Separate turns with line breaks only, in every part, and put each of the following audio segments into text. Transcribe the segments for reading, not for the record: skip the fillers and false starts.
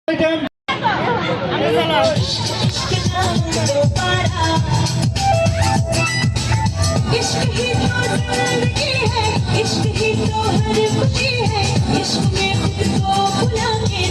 इश्क ही तो जिंदगी है, इश्क ही तो हर खुशी है, इश्क में खुद को भुला के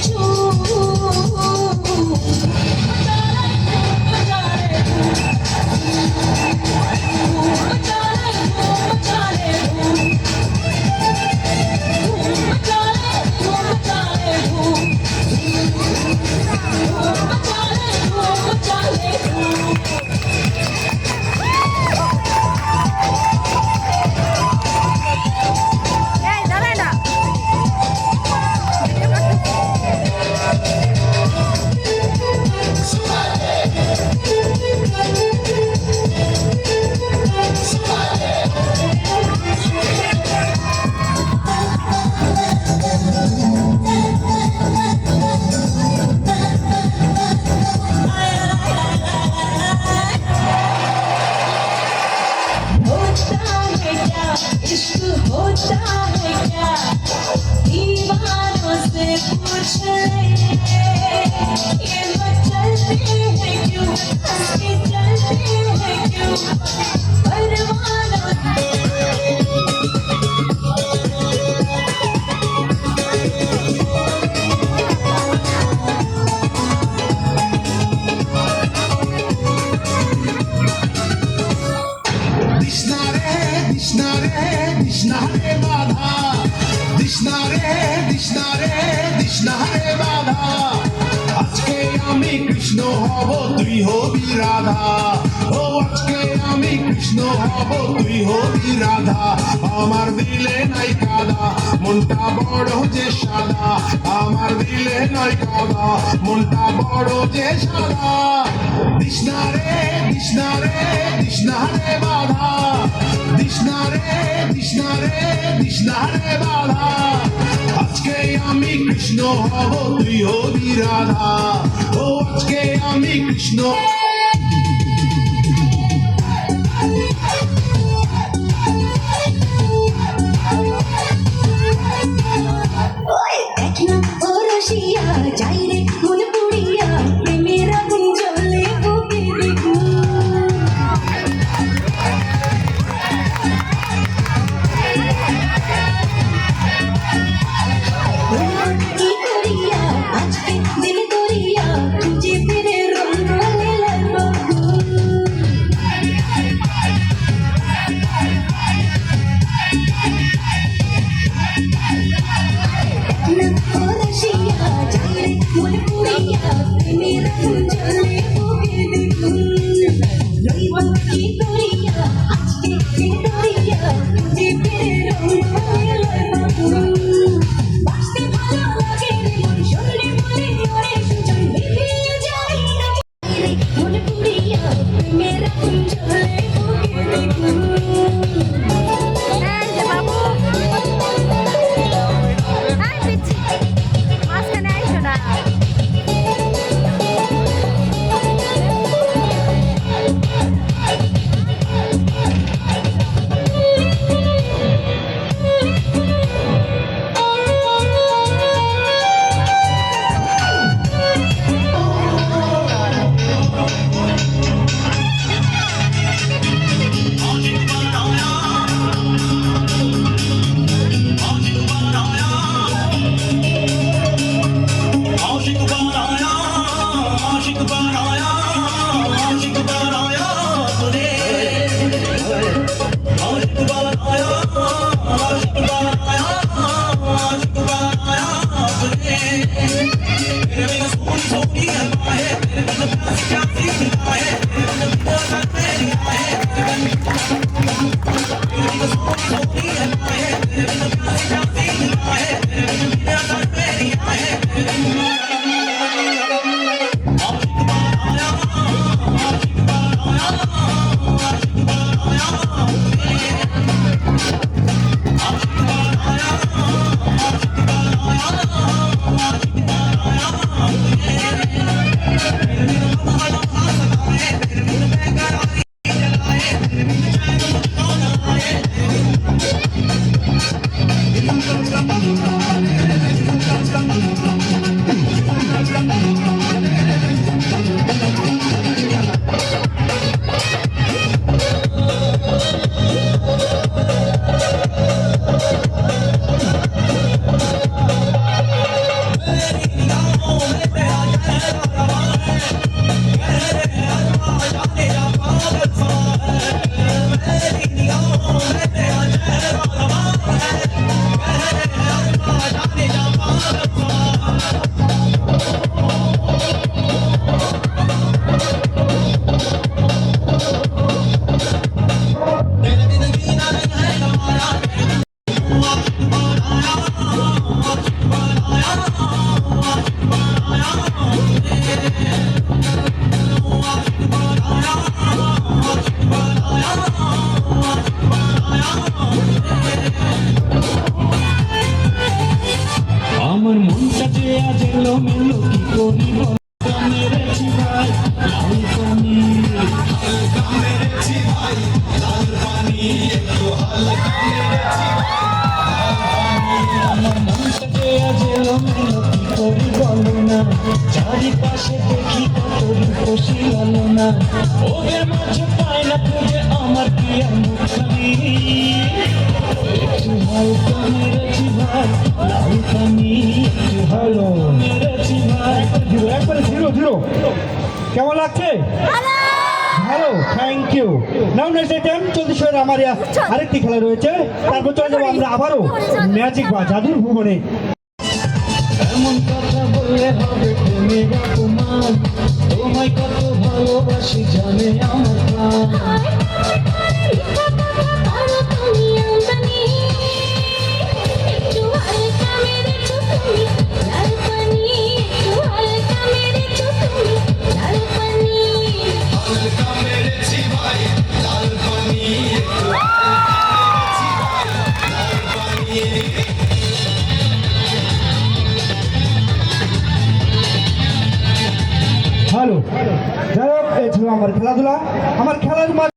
কৃষ্ণ হব তুই হবি রাধা, ও আজকে আমি কৃষ্ণ হব তুই হবি রাধা। আমার দিলে নাই কাদা, মনটা বড় যে সাদা, আমার দিলে নাই কাদা, মনটা বড় যে সাদা। কৃষ্ণা রে কৃষ্ণা রে কৃষ্ণা রে বাধা, কৃষ্ণা রে কৃষ্ণা রে কৃষ্ণা রে বাধা। আজকে আমি কৃষ্ণ হব তুই হবি রাধা, ও আজকে আমি কৃষ্ণ।
Yeah.
করি বল মেরেছি ভাই লাল পানি হালকা মেরেছি ভাই লাল পানি একটু হালকা মেরেছি আমার মনটা যে আজ এলোমেলো কি করি বলো না চারিপাশে দেখি কত রূপসী লালনা ওদের মাঝে পায় না খুঁজে আমার প্রিয় মুখখানি একটু হালকা মেরেছি ভাই লাল পানি একটু ভালো মেরেছি ভাই
একবারে জিরো জিরো কেমন লাগছে ভালো thank you now next item চলতি আমার আরেকটি খেলা রয়েছে তারপর চলে যাবো আমরা আবারও ম্যাজিক বা জাদুর ভুবনে
এমন কথা বললে হবে প্রেমের অপমান তোমায় কত ভালোবাসি জানে আমার প্রাণ হালকা মেরেছি ভাই লাল পানি একটু হালকা মেরেছি ভাই লাল পানি
ভালো যাই হোক এই ছিল আমার খেলাধুলা আমার খেলার